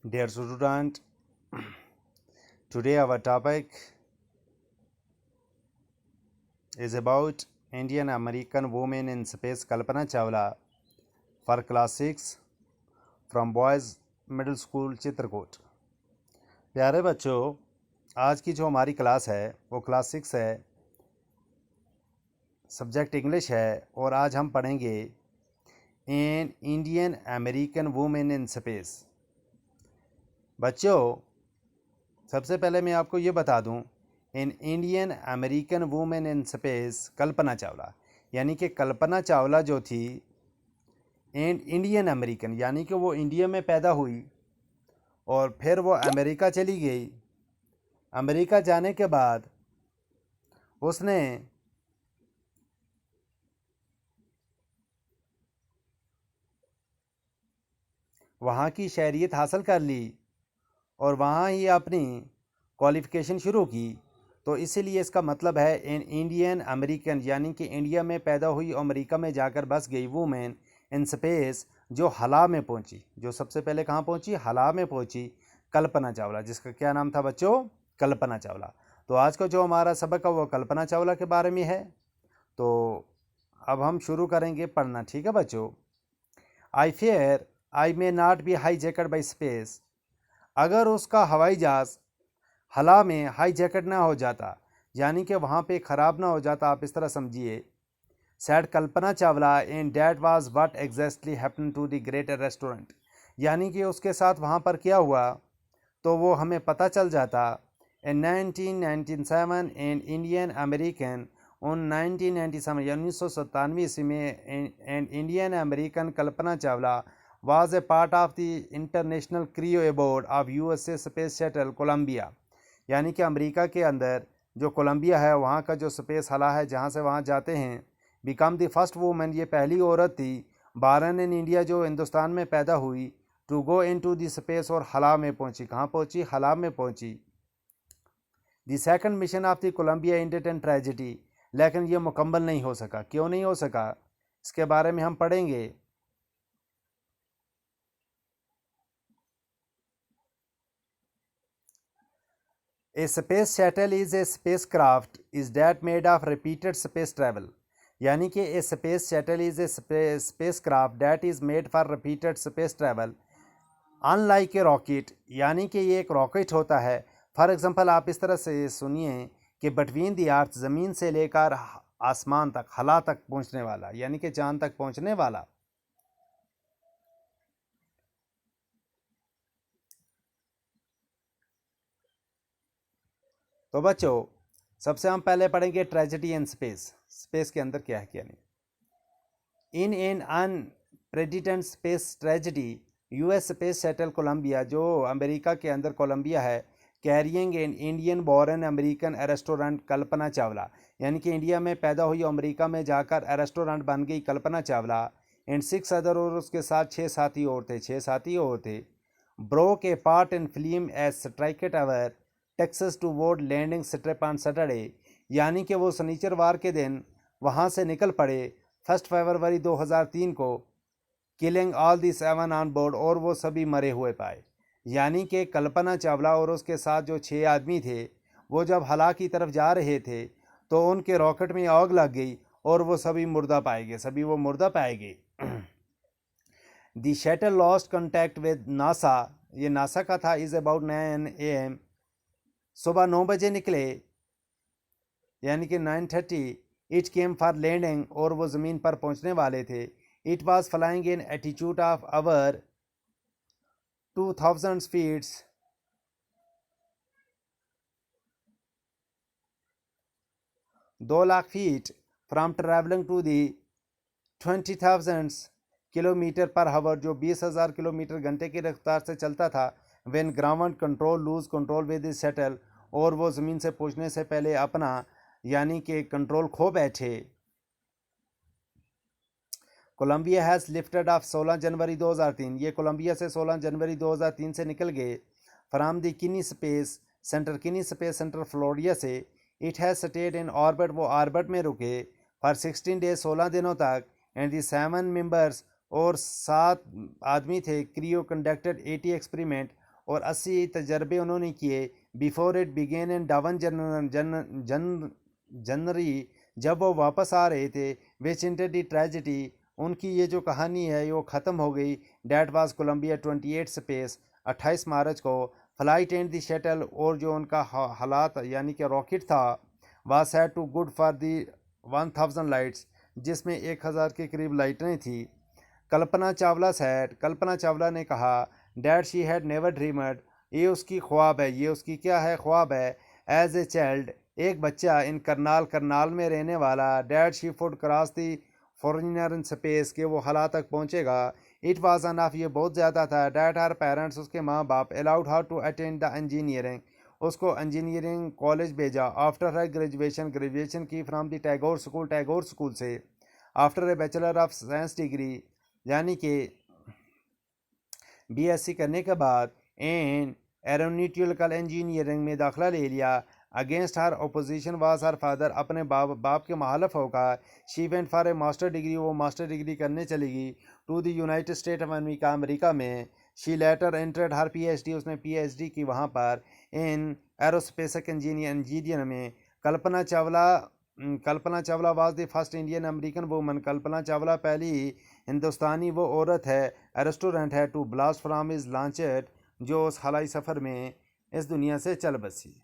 Dear student, today our topic is about Indian American woman in space Kalpana Chawla for class 6 from Boys Middle School Chitrakoot. प्यारे बच्चों, आज की जो हमारी class है वो क्लास 6 है, सब्जेक्ट इंग्लिश है और आज हम पढ़ेंगे an Indian American women in space. बच्चों, सबसे पहले मैं आपको ये बता दूं, इन Indian American women in space Kalpana Chawla, यानी कि कल्पना चावला जो थी एंड इंडियन अमेरिकन, यानी कि वो इंडिया में पैदा हुई और फिर वो अमेरिका चली गई। अमेरिका जाने के बाद उसने वहाँ की शहरियत हासिल कर ली और वहाँ ही अपनी क्वालिफ़िकेशन शुरू की। तो इसीलिए इसका मतलब है इन इंडियन अमेरिकन, यानी कि इंडिया में पैदा हुई और अमेरिका में जाकर बस गई वूमेन इन स्पेस, जो हला में पहुंची। जो सबसे पहले कहाँ पहुंची? हला में पहुंची, कल्पना चावला, जिसका क्या नाम था बच्चों? कल्पना चावला। तो आज का जो हमारा सबक है वो कल्पना चावला के बारे में है। तो अब हम शुरू करेंगे पढ़ना, ठीक है बच्चों? I fear I may not be hijacked by space. अगर उसका हवाई जहाज़ हला में हाई जैकेट ना हो जाता, यानी कि वहाँ पे ख़राब ना हो जाता, आप इस तरह समझिए। Sad Kalpana Chawla and that was what exactly happen to the greater restaurant, यानी कि उसके साथ वहाँ पर क्या हुआ तो वो हमें पता चल जाता। इन 1997 एंड इंडियन अमेरिकन उन 1997 या 1997 ईस्वी में and Indian American Kalpana Chawla was a part of the international crew aboard of USA space shuttle Columbia, यानी कि अमेरिका के अंदर जो कोलंबिया है वहाँ का जो स्पेस हला है जहाँ से वहाँ जाते हैं, बिकम द फर्स्ट वूमेन, ये पहली औरत थी बारन इन इंडिया, जो हिंदुस्तान में पैदा हुई, to go into the space, और हला में पहुँची। कहाँ पहुँची? हला में पहुँची। The second mission of the Columbia ended in tragedy, लेकिन ये मुकम्मल नहीं हो सका। क्यों नहीं हो सका, इसके बारे में हम पढ़ेंगे। A space shuttle is a spacecraft is that made of repeated space travel, यानी कि a space shuttle is a spacecraft that is made for repeated space travel unlike a rocket, यानी कि ये एक रॉकेट होता है। फॉर एग्जांपल आप इस तरह से सुनिए कि बिटवीन द अर्थ, ज़मीन से लेकर आसमान तक, हला तक पहुंचने वाला, यानी कि चांद तक पहुंचने वाला। तो बच्चों, सबसे हम पहले पढ़ेंगे ट्रेजेडी इन स्पेस। स्पेस के अंदर क्या है क्या नहीं। In an unpredicted space tragedy US space shuttle Columbia, जो अमेरिका के अंदर कोलंबिया है, carrying an Indian born American restaurant Kalpana Chawla, यानी कि इंडिया में पैदा हुई अमेरिका में जाकर रेस्टोरेंट बन गई कल्पना चावला। एंड 6 अदर, और उसके साथ 6 साथी और थे, 6 साथी और थे। Broke apart in film as streaked over Texas toward landing strip on Saturday, यानी कि वो शनिचरवार के दिन वहाँ से निकल पड़े 1 फरवरी 2003 को, killing all the 7 on board, और वो सभी मरे हुए पाए। यानी कि कल्पना चावला और उसके साथ जो 6 आदमी थे, वो जब हला की तरफ जा रहे थे तो उनके रॉकेट में आग लग गई और वो सभी मुर्दा पाए गए, सभी वो मुर्दा पाए गए। The shuttle lost contact with NASA, ये नासा का था, इज़ अबाउट 9 AM, सुबह 9 बजे निकले, यानी कि 9:30। इट केम फॉर लैंडिंग, और वो ज़मीन पर पहुंचने वाले थे। It was flying in attitude of our 2000 feets, 2 lakh feet, from travelling to the 20,000 kilometre per hour, जो 20,000 किलोमीटर घंटे की रफ्तार से चलता था। When ground control lose control with this shuttle, और वो ज़मीन से पहुंचने से पहले अपना यानी कि कंट्रोल खो बैठे। कोलंबिया हैज़ लिफ्टेड ऑफ 16 जनवरी 2003, ये कोलंबिया से 16 जनवरी 2003 से निकल गए। फ्राम द किनी स्पेस सेंटर, किनी स्पेस सेंटर फ्लोरिडा से। It has stayed in orbit, वो ऑर्बिट में रुके फॉर 16 डेज, 16 दिनों तक। एंड दी 7 मेंबर्स, और 7 आदमी थे, क्रियो कंडक्टेड 80 एक्सपेरिमेंट, और 80 तजर्बे उन्होंने किए before it began in dawn January जब वो वापस आ रहे थे विच इंटर दी ट्रेजिडी उनकी ये जो कहानी है वो ख़त्म हो गई। डैट वाज कोलंबिया 28 स्पेस 28 मार्च को फ्लाइट एंड दी शटल और जो उनका हालात यानी कि रॉकेट था was set to good for the 1000 lights जिसमें 1000 के करीब लाइटें थी। कल्पना चावला ने कहा डैट शी हैड नेवर ड्रीमड ये उसकी ख्वाब है, ये उसकी क्या है ख्वाब है एज ए चाइल्ड एक बच्चा इन करनाल में रहने वाला that she food cross the foreigner in space के वो हला तक पहुंचेगा। इट वाज अनफ ये बहुत ज़्यादा था। डैट हर पेरेंट्स उसके माँ बाप allowed her to attend the engineering उसको इंजीनियरिंग कॉलेज भेजा। आफ्टर हर ग्रेजुएशन की फ्राम द टैगोर स्कूल से। After a bachelor of science degree यानी कि बीएससी करने के बाद एंड एरोनॉटिकल इंजीनियरिंग में दाखिला ले लिया। Against her opposition was her father अपने बाप के मुखालिफ होकर she went for a master degree वो मास्टर डिग्री करने चलेगी to the United State of America में। She later entered her PhD उसने पीएचडी की वहाँ पर इन एरोस्पेस इंजीनियर में। Kalpana Chawla was the first Indian American woman Kalpana Chawla पहली हिंदुस्तानी वो औरत है रेस्टोरेंट है to blast from is launched जो उस हवाई सफ़र में इस दुनिया से चल बसी।